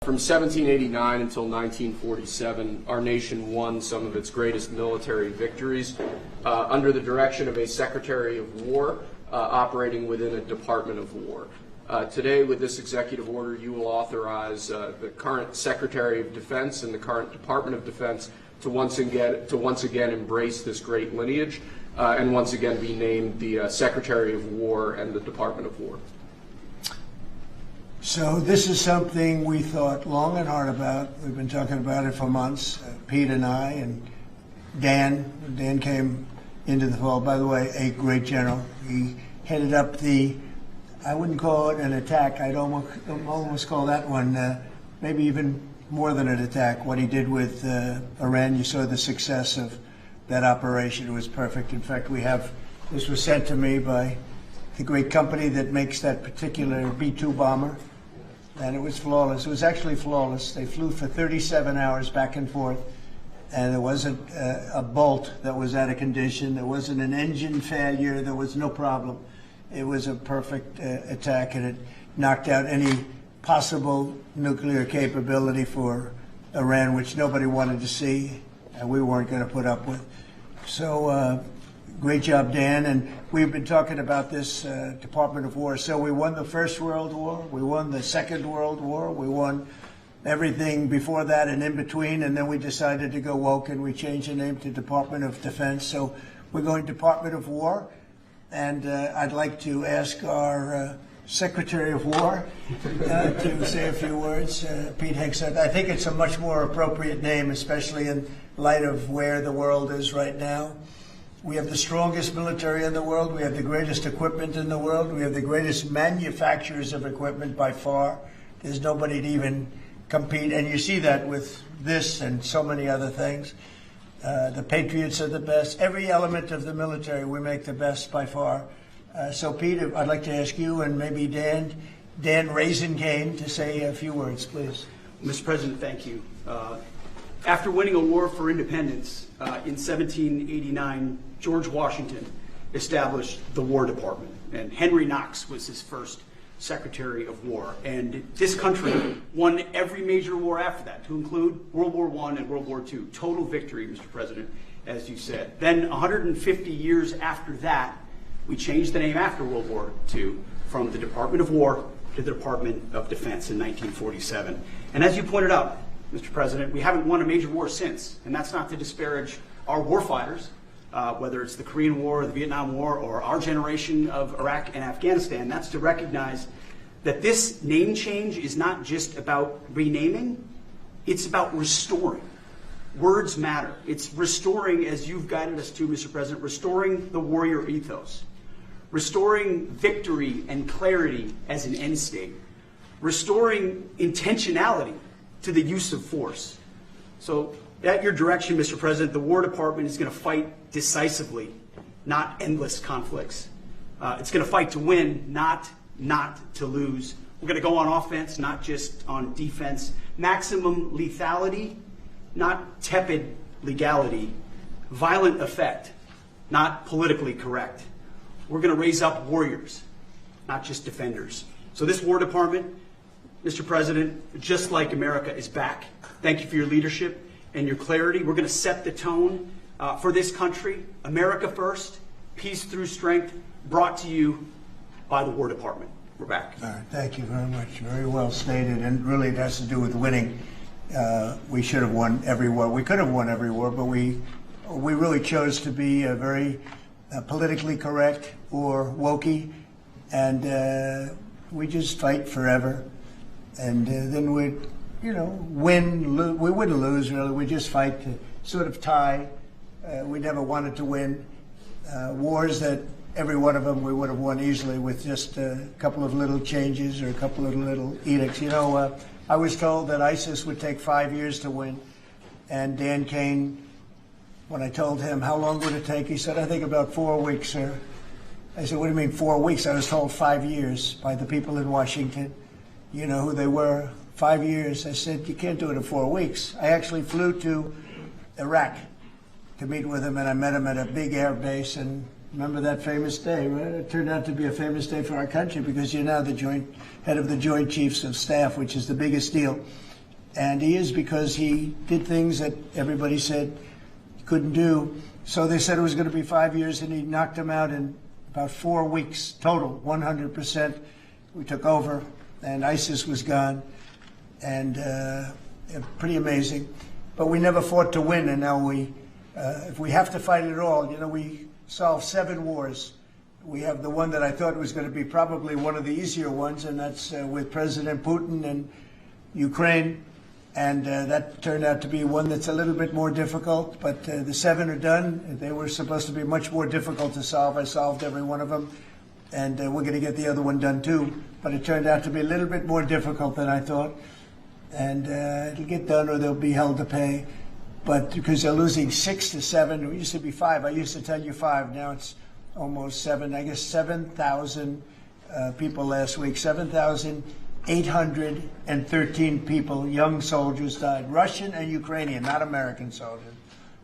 From 1789 until 1947, our nation won some of its greatest military victories under the direction of a Secretary of War operating within a Department of War. Today, with this executive order, you will authorize the current Secretary of Defense and the current Department of Defense to once again embrace this great lineage and once again be named the Secretary of War and the Department of War. So this is something we thought long and hard about. We've been talking about it for months, Pete and I, and Dan. Dan came into the fold. By the way, a great general. He headed up the, I wouldn't call it an attack. I'd almost call that one maybe even more than an attack. What he did with Iran, you saw the success of that operation. It was perfect. In fact, this was sent to me by the great company that makes that particular B-2 bomber. And it was flawless. It was actually flawless. They flew for 37 hours back and forth, and there wasn't a bolt that was out of condition. There wasn't an engine failure. There was no problem. It was a perfect attack, and it knocked out any possible nuclear capability for Iran, which nobody wanted to see, and we weren't going to put up with. So great job, Dan. And we've been talking about this Department of War. So we won the First World War. We won the Second World War. We won everything before that and in between. And then we decided to go woke and we changed the name to Department of Defense. So we're going Department of War. And I'd like to ask our Secretary of War to say a few words. Pete Hegseth. I think it's a much more appropriate name, especially in light of where the world is right now. We have the strongest military in the world. We have the greatest equipment in the world. We have the greatest manufacturers of equipment by far. There's nobody to even compete. And you see that with this and so many other things. The Patriots are the best. Every element of the military, we make the best by far. So, Pete, I'd like to ask you and maybe Dan Raisin-Cane to say a few words, please. Mr. President, thank you. After winning a war for independence in 1789, George Washington established the War Department, and Henry Knox was his first Secretary of War. And this country won every major war after that, to include World War I and World War II. Total victory, Mr. President, as you said. Then 150 years after that, we changed the name after World War II from the Department of War to the Department of Defense in 1947. And as you pointed out, Mr. President, we haven't won a major war since, and that's not to disparage our warfighters, whether it's the Korean War, or the Vietnam War, or our generation of Iraq and Afghanistan. That's to recognize that this name change is not just about renaming, it's about restoring. Words matter. It's restoring, as you've guided us to, Mr. President, restoring the warrior ethos, restoring victory and clarity as an end state, restoring intentionality to the use of force. So at your direction, Mr. President, the War Department is going to fight decisively, not endless conflicts. It's going to fight to win, not to lose. We're going to go on offense, not just on defense. Maximum lethality, not tepid legality. Violent effect, not politically correct. We're going to raise up warriors, not just defenders. So this War Department, Mr. President, just like America, is back. Thank you for your leadership and your clarity. We're going to set the tone for this country. America first, peace through strength, brought to you by the War Department. We're back. All right, thank you very much. Very well stated, and really it has to do with winning. We should have won every war. We could have won every war, but we really chose to be very politically correct or wokey, and we just fight forever. And then we'd, win, we wouldn't lose, really. We just fight to sort of tie. We never wanted to win. Wars that every one of them we would have won easily with just a couple of little changes or a couple of little edicts. I was told that ISIS would take 5 years to win. And Dan Kane, when I told him how long would it take, he said, I think about 4 weeks, sir. I said, what do you mean 4 weeks? I was told 5 years by the people in Washington. You know who they were, 5 years. I said, you can't do it in 4 weeks. I actually flew to Iraq to meet with him, and I met him at a big air base. And remember that famous day, right? It turned out to be a famous day for our country because you're now the head of the Joint Chiefs of Staff, which is the biggest deal. And he is because he did things that everybody said he couldn't do. So they said it was going to be 5 years, and he knocked them out in about 4 weeks total, 100%. We took over, and ISIS was gone, and pretty amazing. But we never fought to win, and now if we have to fight it all, we solved 7 wars. We have the one that I thought was going to be probably one of the easier ones, and that's with President Putin and Ukraine. And that turned out to be one that's a little bit more difficult, but the 7 are done. They were supposed to be much more difficult to solve. I solved every one of them, and we're going to get the other one done too. But it turned out to be a little bit more difficult than I thought. And it'll get done or they'll be held to pay. But because they're losing 6 to 7, it used to be 5. I used to tell you 5. Now it's almost 7. I guess 7,000 people last week. 7,813 people, young soldiers, died. Russian and Ukrainian, not American soldiers.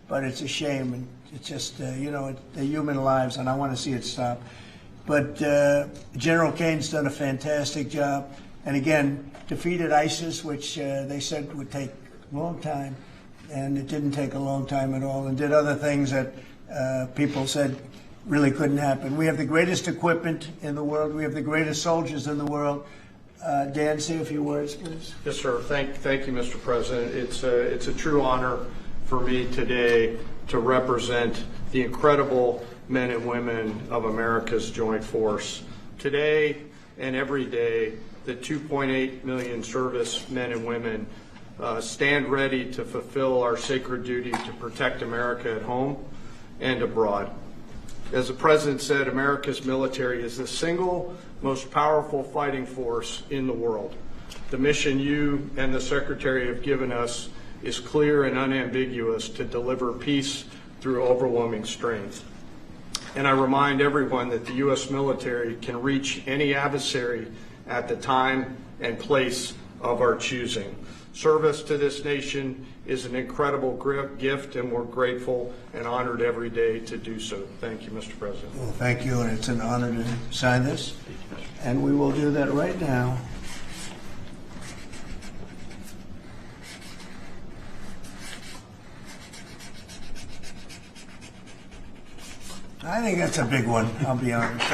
But it's a shame, and it's just, they're human lives, and I want to see it stop. But General Kane's done a fantastic job. And again, defeated ISIS, which they said would take a long time. And it didn't take a long time at all, and did other things that people said really couldn't happen. We have the greatest equipment in the world. We have the greatest soldiers in the world. Dan, say a few words, please. Yes, sir. Thank you, Mr. President. It's a true honor for me today to represent the incredible men and women of America's joint force. Today and every day, the 2.8 million service men and women stand ready to fulfill our sacred duty to protect America at home and abroad. As the President said, America's military is the single most powerful fighting force in the world. The mission you and the Secretary have given us is clear and unambiguous: to deliver peace through overwhelming strength. And I remind everyone that the U.S. military can reach any adversary at the time and place of our choosing. Service to this nation is an incredible gift, and we're grateful and honored every day to do so. Thank you, Mr. President. Well, thank you, and it's an honor to sign this. And we will do that right now. I think that's a big one, I'll be honest.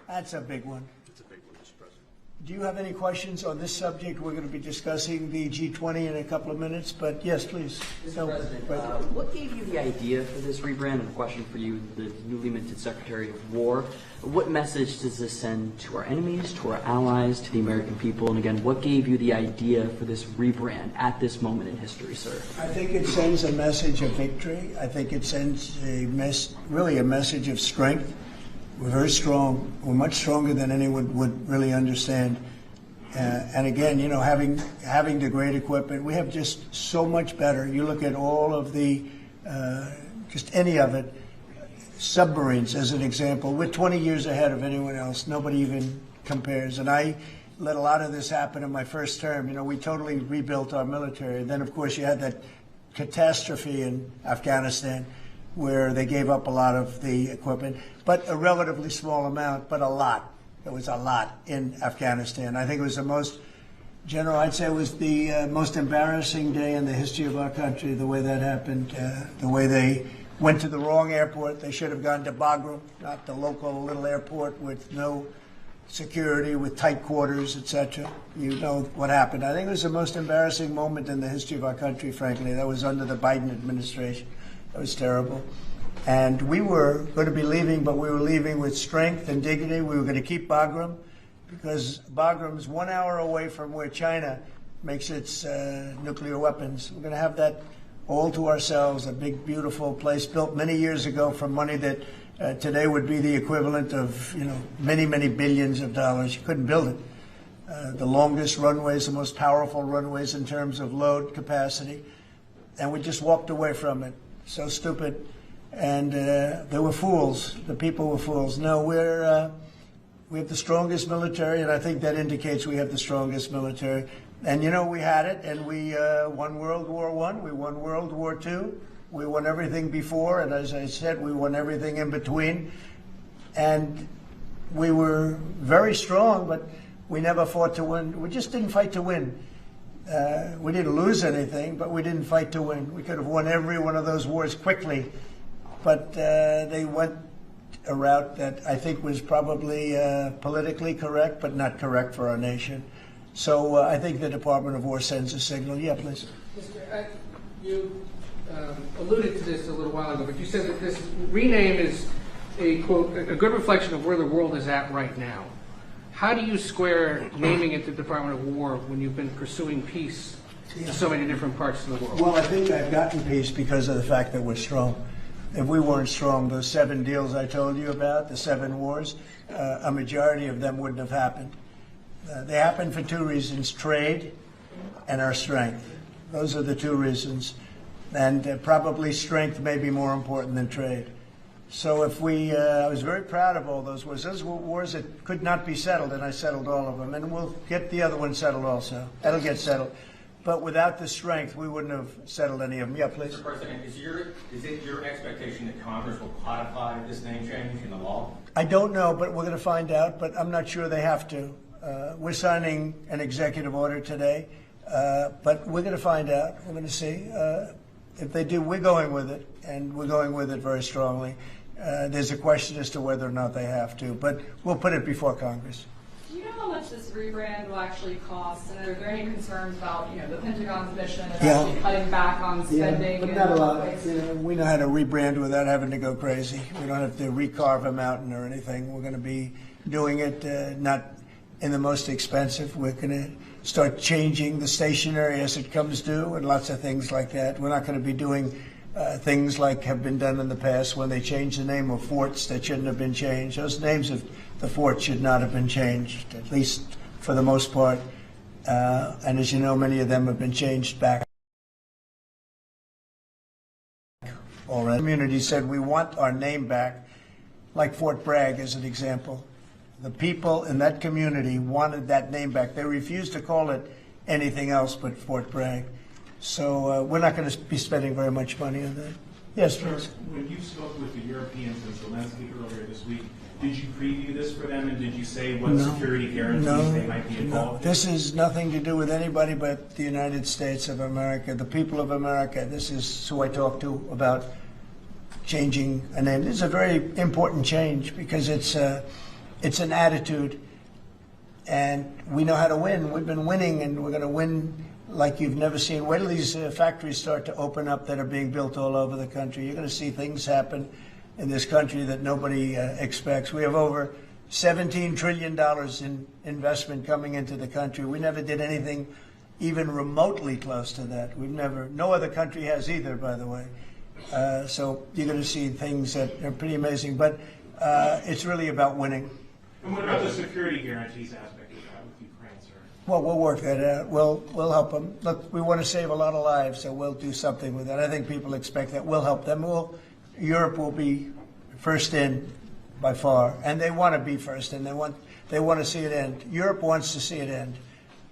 That's a big one. It's a big one, Mr. President. Do you have any questions on this subject? We're going to be discussing the G20 in a couple of minutes, but yes, please. Mr. President, what gave you the idea for this rebrand? And a question for you, the newly minted Secretary of War. What message does this send to our enemies, to our allies, to the American people? And again, what gave you the idea for this rebrand at this moment in history, sir? I think it sends a message of victory. I think it sends really a message of strength. We're very strong. We're much stronger than anyone would really understand. And again, having the great equipment, we have just so much better. You look at all of the, just any of it, submarines as an example. We're 20 years ahead of anyone else. Nobody even compares. And I let a lot of this happen in my first term. We totally rebuilt our military. And then, of course, you had that catastrophe in Afghanistan, where they gave up a lot of the equipment, but a relatively small amount, but a lot. There was a lot in Afghanistan. I think it was the most, General, I'd say it was the most embarrassing day in the history of our country, the way that happened, the way they went to the wrong airport. They should have gone to Bagram, not the local little airport with no security, with tight quarters, etc. You know what happened. I think it was the most embarrassing moment in the history of our country, frankly. That was under the Biden administration. It was terrible. And we were going to be leaving, but we were leaving with strength and dignity. We were going to keep Bagram, because Bagram's 1 hour away from where China makes its nuclear weapons. We're going to have that all to ourselves, a big, beautiful place built many years ago for money that today would be the equivalent of, many, many billions of dollars. You couldn't build it. The longest runways, the most powerful runways in terms of load capacity. And we just walked away from it. So stupid. And they were fools. The people were fools. No, we have the strongest military, and I think that indicates we have the strongest military. And we had it, and we won World War I, we won World War II, We won everything before, and as I said, we won everything in between. And we were very strong, but we never fought to win. We just didn't fight to win. We didn't lose anything, but we didn't fight to win. We could have won every one of those wars quickly, but they went a route that I think was probably politically correct, but not correct for our nation. So I think the Department of War sends a signal. Yeah, please. You alluded to this a little while ago, but you said that this rename is a, quote, a good reflection of where the world is at right now. How do you square naming it the Department of War when you've been pursuing peace in so many different parts of the world? Well, I think I've gotten peace because of the fact that we're strong. If we weren't strong, those 7 deals I told you about, the 7 wars, a majority of them wouldn't have happened. They happened for 2 reasons: trade and our strength. Those are the 2 reasons. And probably strength may be more important than trade. So if I was very proud of all those wars. Those were wars that could not be settled, and I settled all of them. And we'll get the other one settled also. That'll get settled. But without the strength, we wouldn't have settled any of them. Yeah, please. Mr. President, is it your expectation that Congress will codify this name change in the law? I don't know, but we're going to find out. But I'm not sure they have to. We're signing an executive order today, but we're going to find out. We're going to see. If they do, we're going with it, and we're going with it very strongly. There's a question as to whether or not they have to, but we'll put it before Congress. Do you know how much this rebrand will actually cost? And are there any concerns about, the Pentagon's mission of actually cutting back on spending? But not a lot. We know how to rebrand without having to go crazy. We don't have to recarve a mountain or anything. We're going to be doing it not in the most expensive. We're going to start changing the stationery as it comes due and lots of things like that. We're not going to be doing things like have been done in the past when they changed the name of forts that shouldn't have been changed. Those names of the forts should not have been changed, at least for the most part. And as you know, many of them have been changed back already. The community said we want our name back, like Fort Bragg as an example. The people in that community wanted that name back. They refused to call it anything else but Fort Bragg. So we're not going to be spending very much money on that. Yes, please. When you spoke with the Europeans and Zelensky earlier this week, did you preview this for them, and did you say what security guarantees they might be involved in? This has nothing to do with anybody but the United States of America, the people of America. This is who I talked to about changing a name. This is a very important change because it's an attitude, and we know how to win. We've been winning, and we're going to win like you've never seen. Wait till these factories start to open up that are being built all over the country. You're going to see things happen in this country that nobody expects. We have over $17 trillion in investment coming into the country. We never did anything even remotely close to that. No other country has either, by the way. So you're going to see things that are pretty amazing. But it's really about winning. And what about the security guarantees aspect of that with Ukraine, sir? Well, we'll work that out. We'll help them. Look, we want to save a lot of lives, so we'll do something with that. I think people expect that. We'll help them. Europe will be first in by far, and they want to be first, and they want to see it end. Europe wants to see it end,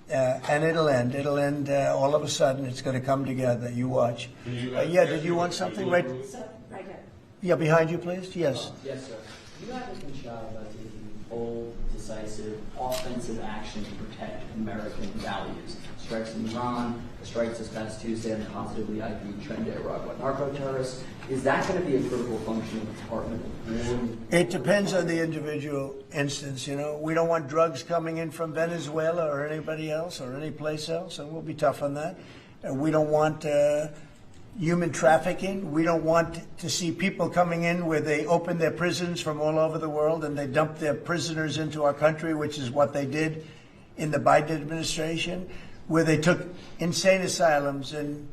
and it'll end. It'll end all of a sudden. It's going to come together. You watch. Yeah, did you want something? Right there. Yeah, behind you, please. Yes. Yes, sir. You haven't been shy about taking bold, decisive, offensive action to protect American values. Strikes in Iran, strikes this past Tuesday on the positively IP'd Tren de Aragua narco-terrorists. Is that going to be a critical function of the Department of War? It depends on the individual instance. We don't want drugs coming in from Venezuela or anybody else or any place else, and we'll be tough on that. We don't want human trafficking. We don't want to see people coming in where they open their prisons from all over the world and they dump their prisoners into our country, which is what they did in the Biden administration, where they took insane asylums and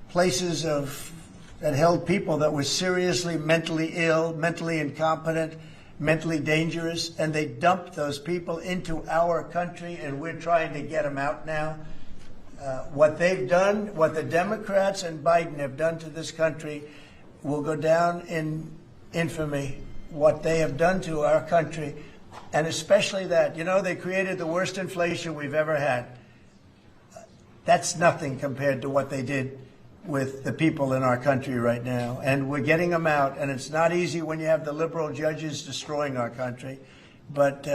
places that held people that were seriously mentally ill, mentally incompetent, mentally dangerous, and they dumped those people into our country, and we're trying to get them out now. What they've done, what the Democrats and Biden have done to this country will go down in infamy. What they have done to our country, and especially that, they created the worst inflation we've ever had. That's nothing compared to what they did with the people in our country right now, and we're getting them out. And it's not easy when you have the liberal judges destroying our country, but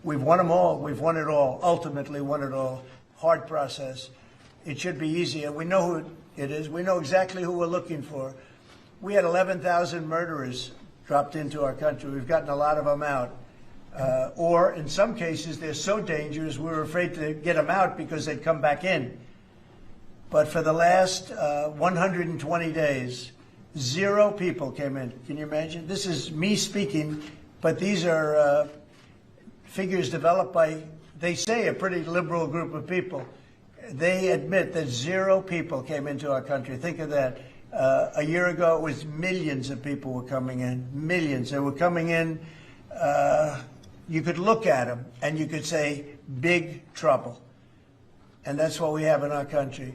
we've won them all. We've won it all. Ultimately, won it all. Hard process. It should be easier. We know who it is. We know exactly who we're looking for. We had 11,000 murderers dropped into our country. We've gotten a lot of them out. Or in some cases, they're so dangerous, we were afraid to get them out because they'd come back in. But for the last 120 days, 0 people came in. Can you imagine? This is me speaking, but these are figures developed by, they say, a pretty liberal group of people. They admit that 0 people came into our country. Think of that. A year ago, it was millions of people were coming in. Millions. They were coming in. You could look at them and you could say, big trouble. And that's what we have in our country.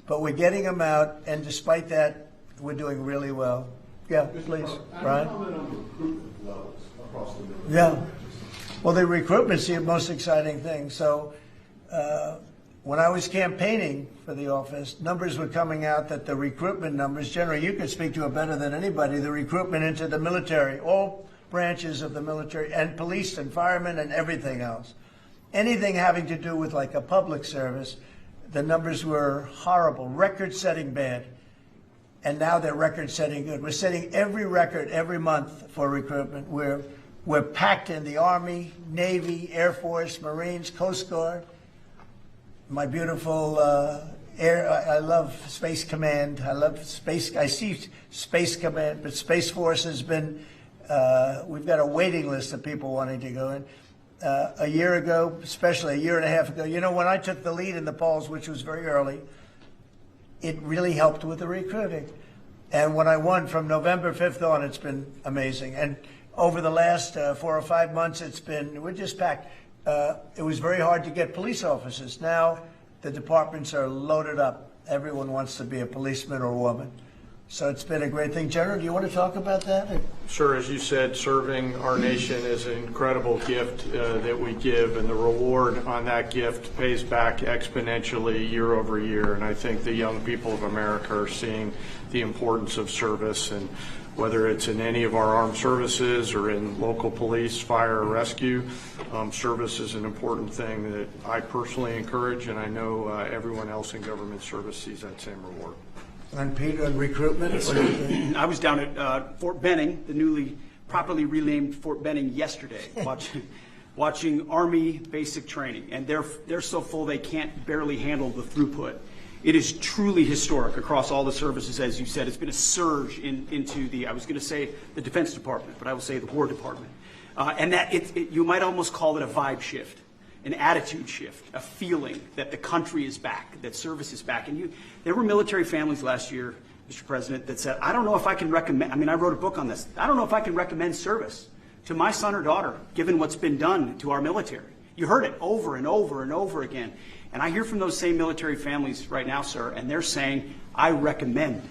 But we're getting them out, and despite that, we're doing really well. Yeah, please, Brian. Comment on recruitment levels across the military. Yeah. Well, the recruitment's the most exciting thing. So when I was campaigning for the office, numbers were coming out that the recruitment numbers, generally, you could speak to it better than anybody, the recruitment into the military, all branches of the military, and police and firemen and everything else. Anything having to do with like a public service, the numbers were horrible, record-setting bad. And now they're record-setting good. We're setting every record every month for recruitment. We're packed in the Army, Navy, Air Force, Marines, Coast Guard. My beautiful I love Space Command. I love Space. I see Space Command, but Space Force has been. We've got a waiting list of people wanting to go in. A year ago, especially a year and a half ago, you know, when I took the lead in the polls, which was very early, it really helped with the recruiting. And when I won from November 5th on, it's been amazing. And over the last 4 or 5 months, we're just packed. It was very hard to get police officers. Now the departments are loaded up. Everyone wants to be a policeman or woman. So it's been a great thing. General, do you want to talk about that? Sure. As you said, serving our nation is an incredible gift that we give, and the reward on that gift pays back exponentially year over year. And I think the young people of America are seeing the importance of service, and whether it's in any of our armed services or in local police, fire, or rescue, service is an important thing that I personally encourage, and I know everyone else in government service sees that same reward. And Peter, on recruitment? I was down at Fort Benning, the newly properly renamed Fort Benning, yesterday, watching Army basic training, and they're so full they can't barely handle the throughput. It is truly historic across all the services, as you said. It's been a surge into the, I was going to say the Defense Department, but I will say the War Department, and that you might almost call it a vibe shift. An attitude shift, a feeling that the country is back, that service is back. And there were military families last year, Mr. President, that said, I don't know if I can recommend, I mean, I wrote a book on this. I don't know if I can recommend service to my son or daughter, given what's been done to our military. You heard it over and over and over again. And I hear from those same military families right now, sir, and they're saying, I recommend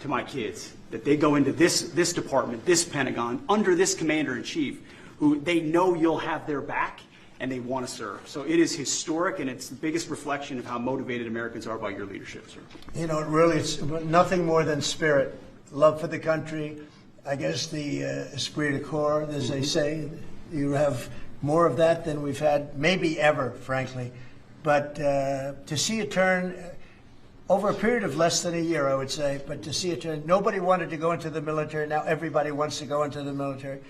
to my kids that they go into this department, this Pentagon, under this commander-in-chief, who they know you'll have their back, and they want to serve. So it is historic, and it's the biggest reflection of how motivated Americans are by your leadership, sir. You know, really, it's nothing more than spirit, love for the country. I guess the esprit de corps, as they say, you have more of that than we've had maybe ever, frankly. But to see it turn over a period of less than a year, I would say, but to see it turn, nobody wanted to go into the military. Now everybody wants to go into the military.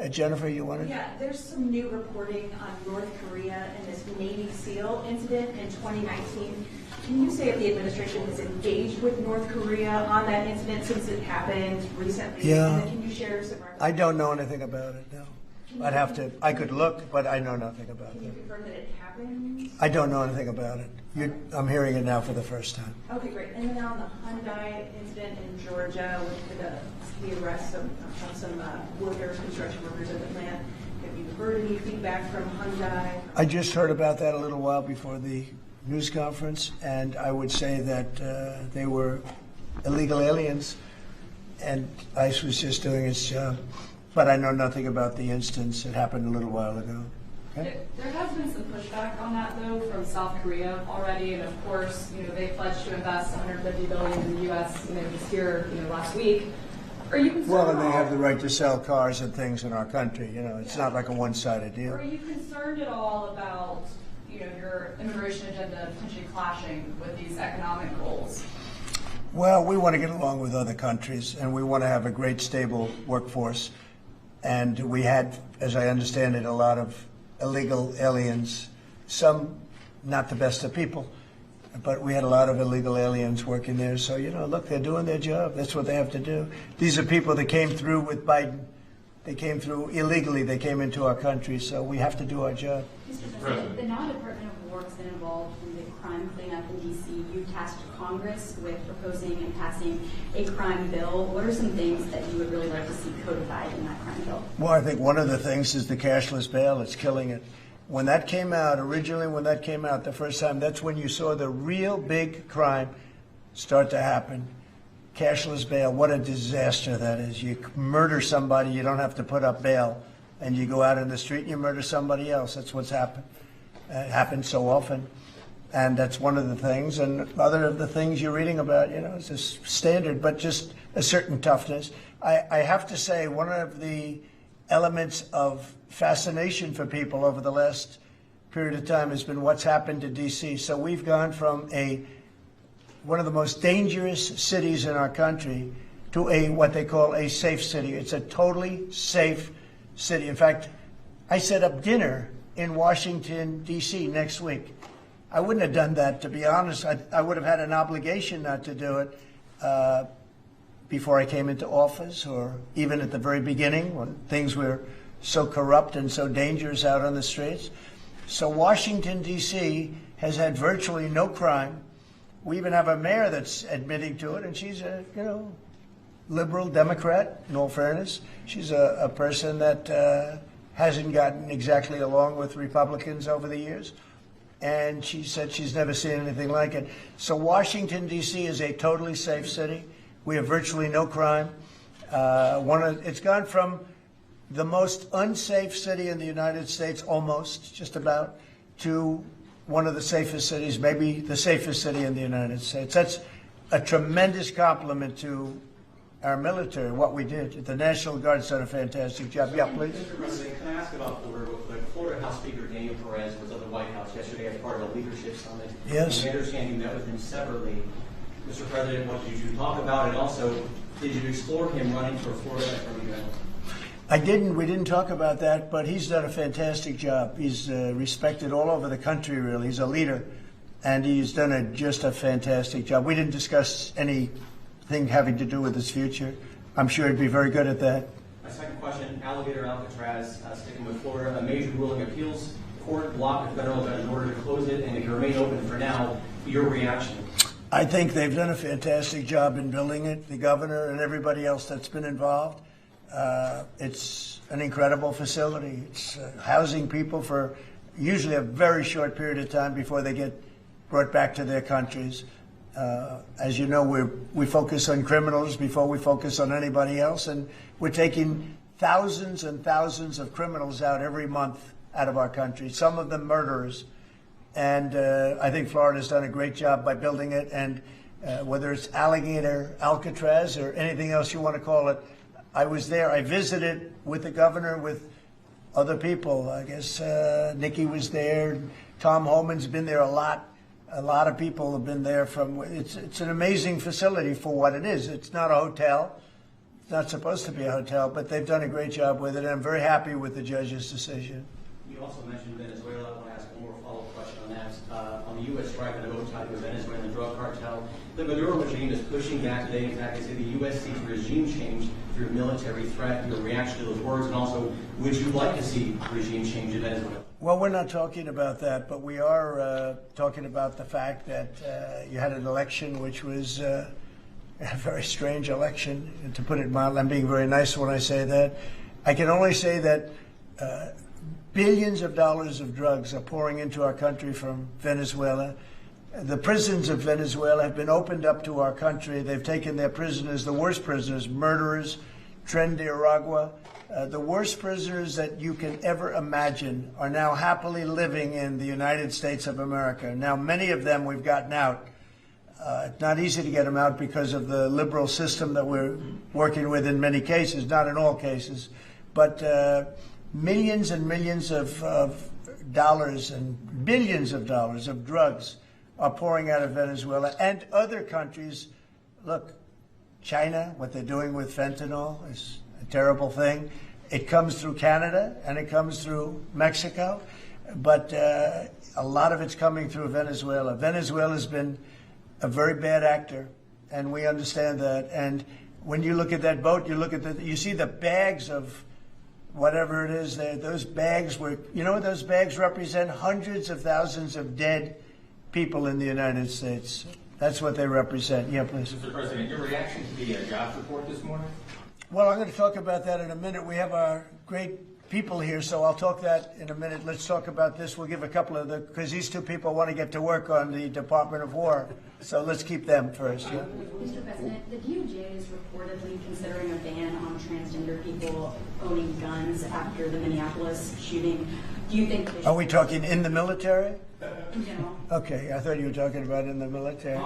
Jennifer, you wanted? Yeah, there's some new reporting on North Korea and this Navy SEAL incident in 2019. Can you say if the administration has engaged with North Korea on that incident since it happened recently? Yeah. And then can you share some? I don't know anything about it, no. I'd have to, I could look, but I know nothing about it. Can you confirm that it happened? I don't know anything about it. I'm hearing it now for the first time. Okay, great. And then on the Hyundai incident in Georgia with the arrest of some workers, construction workers at the plant, have you heard any feedback from Hyundai? I just heard about that a little while before the news conference, and I would say that they were illegal aliens, and ICE was just doing its job. But I know nothing about the instance. It happened a little while ago. Okay? There has been some pushback pushback on that, though, from South Korea already. And of course, they pledged to invest $150 billion in the U.S. This year, last week. Are you concerned? Well, and they have the right to sell cars and things in our country. It's not like a one-sided deal. Are you concerned at all about your immigration agenda potentially clashing with these economic goals? Well, we want to get along with other countries, and we want to have a great, stable workforce. And we had, as I understand it, a lot of illegal aliens, some not the best of people, but we had a lot of illegal aliens working there. So, look, they're doing their job. That's what they have to do. These are people that came through with Biden. They came through illegally. They came into our country, so we have to do our job. Mr. President, the now Department of War has been involved in the crime cleanup in D.C. You tasked Congress with proposing and passing a crime bill. What are some things that you would really like to see codified in that crime bill? Well, I think one of the things is the cashless bail. It's killing it. When that came out, the first time, that's when you saw the real big crime start to happen. Cashless bail, what a disaster that is. You murder somebody, you don't have to put up bail, and you go out in the street and you murder somebody else. That's what's happened. It happens so often. And that's one of the things. And other of the things you're reading about, it's just standard, but just a certain toughness. I have to say, one of the elements of fascination for people over the last period of time has been what's happened to D.C. So we've gone from one of the most dangerous cities in our country to what they call a safe city. It's a totally safe city. In fact, I set up dinner in Washington, D.C. next week. I wouldn't have done that, to be honest. I would have had an obligation not to do it before I came into office, or even at the very beginning when things were so corrupt and so dangerous out on the streets. So Washington, D.C. has had virtually no crime. We even have a mayor that's admitting to it, and she's a, liberal Democrat, in all fairness. She's a person that hasn't gotten exactly along with Republicans over the years. And she said she's never seen anything like it. So Washington, D.C. is a totally safe city. We have virtually no crime. It's gone from the most unsafe city in the United States, almost, just about, to one of the safest cities, maybe the safest city in the United States. That's a tremendous compliment to our military, what we did. The National Guard's done a fantastic job. Yeah, please. Mr. President, can I ask about Florida real quick? Florida House Speaker Daniel Perez was at the White House yesterday as part of a leadership summit. Yes. And we understand you met with him separately. Mr. President, what did you talk about? And also, did you explore him running for Florida Attorney General? I didn't. We didn't talk about that, but he's done a fantastic job. He's respected all over the country, really. He's a leader, and he's done just a fantastic job. We didn't discuss anything having to do with his future. I'm sure he'd be very good at that. My second question, Alligator Alcatraz, sticking with Florida, a major ruling appeals court blocked the federal judge in order to close it, and it can remain open for now. Your reaction? I think they've done a fantastic job in building it, the governor and everybody else that's been involved. It's an incredible facility. It's housing people for usually a very short period of time before they get brought back to their countries. As you know, we focus on criminals before we focus on anybody else, and we're taking thousands and thousands of criminals out every month out of our country, some of them murderers. And I think Florida's done a great job by building it, and whether it's Alligator Alcatraz or anything else you want to call it, I was there. I visited with the governor, with other people. I guess Nikki was there. Tom Homan's been there a lot. A lot of people have been there. It's an amazing facility for what it is. It's not a hotel. It's not supposed to be a hotel, but they've done a great job with it. And I'm very happy with the judge's decision. You also mentioned Venezuela. I want to ask one more follow-up question on that. On the U.S. strike on the boat tied to a Venezuelan drug cartel, the Maduro regime is pushing back today. In fact, they say the U.S. seeks regime change through military threat. Your reaction to those words, and also, would you like to see regime change in Venezuela? Well, we're not talking about that, but we are talking about the fact that you had an election which was a very strange election, to put it mildly. I'm being very nice when I say that. I can only say that billions of dollars of drugs are pouring into our country from Venezuela. The prisons of Venezuela have been opened up to our country. They've taken their prisoners, the worst prisoners, murderers, Tren de Aragua, The worst prisoners that you can ever imagine are now happily living in the United States of America. Now, many of them we've gotten out. It's not easy to get them out because of the liberal system that we're working with in many cases, not in all cases. But millions and millions of dollars and billions of dollars of drugs are pouring out of Venezuela and other countries. Look, China, what they're doing with fentanyl is a terrible thing. It comes through Canada and it comes through Mexico, but a lot of it's coming through Venezuela. Venezuela's been a very bad actor, and we understand that. And when you look at that boat, you see the bags of whatever it is there. Those bags were, you know what those bags represent? Hundreds of thousands of dead people in the United States. That's what they represent. Yeah, please. Mr. President, your reaction to the jobs report this morning? Well, I'm going to talk about that in a minute. We have our great people here, so I'll talk that in a minute. Let's talk about this. We'll give a couple of because these two people want to get to work on the Department of War. So let's keep them first. Yeah? Mr. President, the DOJ is reportedly considering a ban on transgender people owning guns after the Minneapolis shooting. Do you think Are we talking in the military? in general? Okay, I thought you were talking about in the military.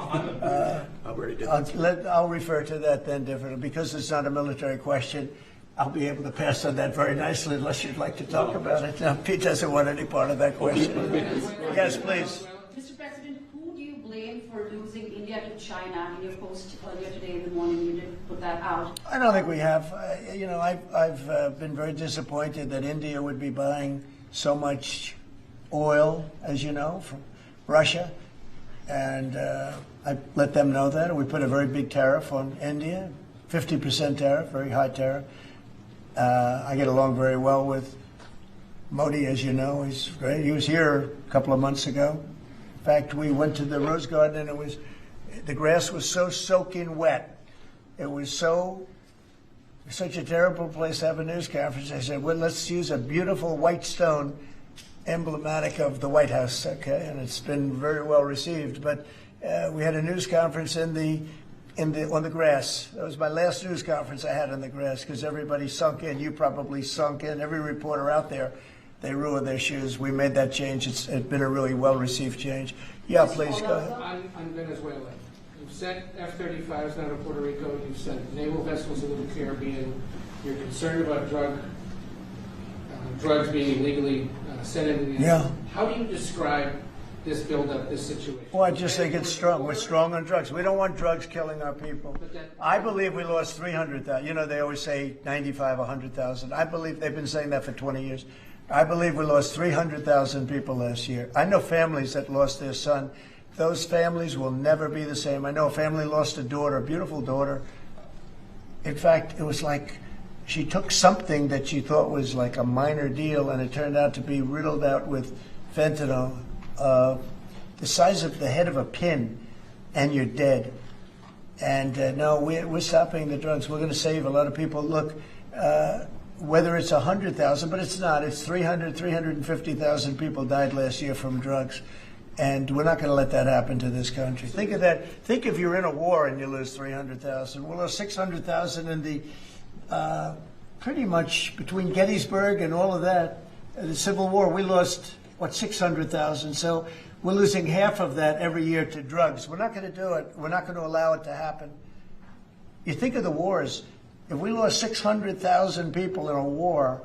Already I'll refer to that then differently. Because it's not a military question, I'll be able to pass on that very nicely unless you'd like to talk about it. No, Pete doesn't want any part of that question. Yes, please. Mr. President, who do you blame for losing India to China? In your post earlier today in the morning, you did put that out. I don't think we have. I've been very disappointed that India would be buying so much oil, as you know, from Russia. And I let them know that. We put a very big tariff on India, 50% tariff, very high tariff. I get along very well with Modi, as you know. He's great. He was here a couple of months ago. In fact, we went to the Rose Garden, and the grass was so soaking wet. It was such a terrible place to have a news conference. I said, well, let's use a beautiful white stone emblematic of the White House, okay? And it's been very well received. But we had a news conference on the grass. That was my last news conference I had on the grass because everybody sunk in. You probably sunk in. Every reporter out there, they ruined their shoes. We made that change. It's been a really well-received change. Yeah, please go ahead. On Venezuela, you've sent F-35s down to Puerto Rico. You've sent naval vessels into the Caribbean. You're concerned about drugs being illegally sent into the United States. How do you describe this buildup, this situation? Well, I just think it's strong. We're strong on drugs. We don't want drugs killing our people. I believe we lost 300,000. You know, they always say 95, 100,000. I believe they've been saying that for 20 years. I believe we lost 300,000 people last year. I know families that lost their son. Those families will never be the same. I know a family lost a daughter, a beautiful daughter. In fact, it was like she took something that she thought was like a minor deal, and it turned out to be riddled out with fentanyl, the size of the head of a pin, and you're dead. And no, we're stopping the drugs. We're going to save a lot of people. Look, whether it's 100,000, but it's not. It's 350,000 people died last year from drugs. And we're not going to let that happen to this country. Think of that. Think if you're in a war and you lose 300,000. We'll lose 600,000 in the pretty much between Gettysburg and all of that, the Civil War, we lost, 600,000. So we're losing half of that every year to drugs. We're not going to do it. We're not going to allow it to happen. You think of the wars. If we lost 600,000 people in a war,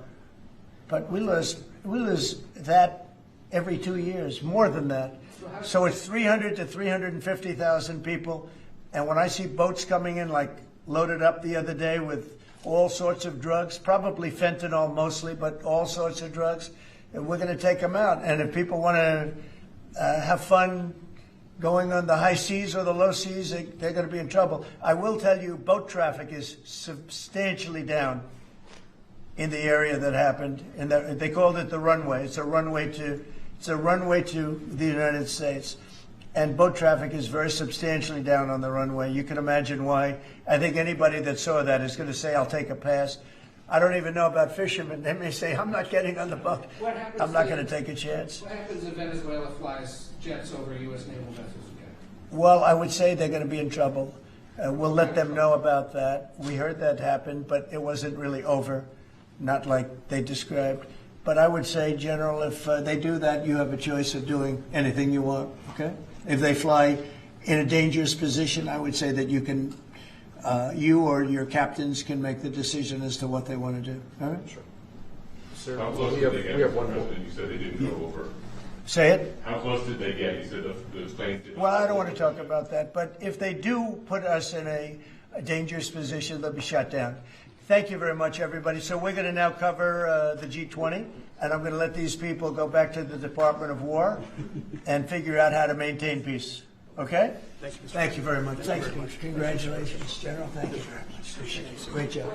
but we lose that every 2 years, more than that. So it's 300 to 350,000 people. And when I see boats coming in, like loaded up the other day with all sorts of drugs, probably fentanyl mostly, but all sorts of drugs, and we're going to take them out. And if people want to have fun going on the high seas or the low seas, they're going to be in trouble. I will tell you, boat traffic is substantially down in the area that happened. And they called it the runway. It's a runway to the United States. And boat traffic is very substantially down on the runway. You can imagine why. I think anybody that saw that is going to say, I'll take a pass. I don't even know about fishermen. They may say, I'm not getting on the boat. I'm not going to take a chance. What happens if Venezuela flies jets over U.S. naval vessels again? Well, I would say they're going to be in trouble. We'll let them know about that. We heard that happen, but it wasn't really over. not like they described. But I would say, General, if they do that, you have a choice of doing anything you want, okay? If they fly in a dangerous position, I would say that you can, you or your captains can make the decision as to what they want to do, all right? Sure. How close did they get? We have one more. You said they didn't go over. Say it? How close did they get? You said the planes didn't. Well, I don't want to talk about that, but if they do put us in a dangerous position, they'll be shot down. Thank you very much, everybody. So we're going to now cover the G20, and I'm going to let these people go back to the Department of War and figure out how to maintain peace. Okay? Thank you, Mr. Thank you very much. Thank you. Congratulations, General. Thank you very much. Appreciate it. Great job.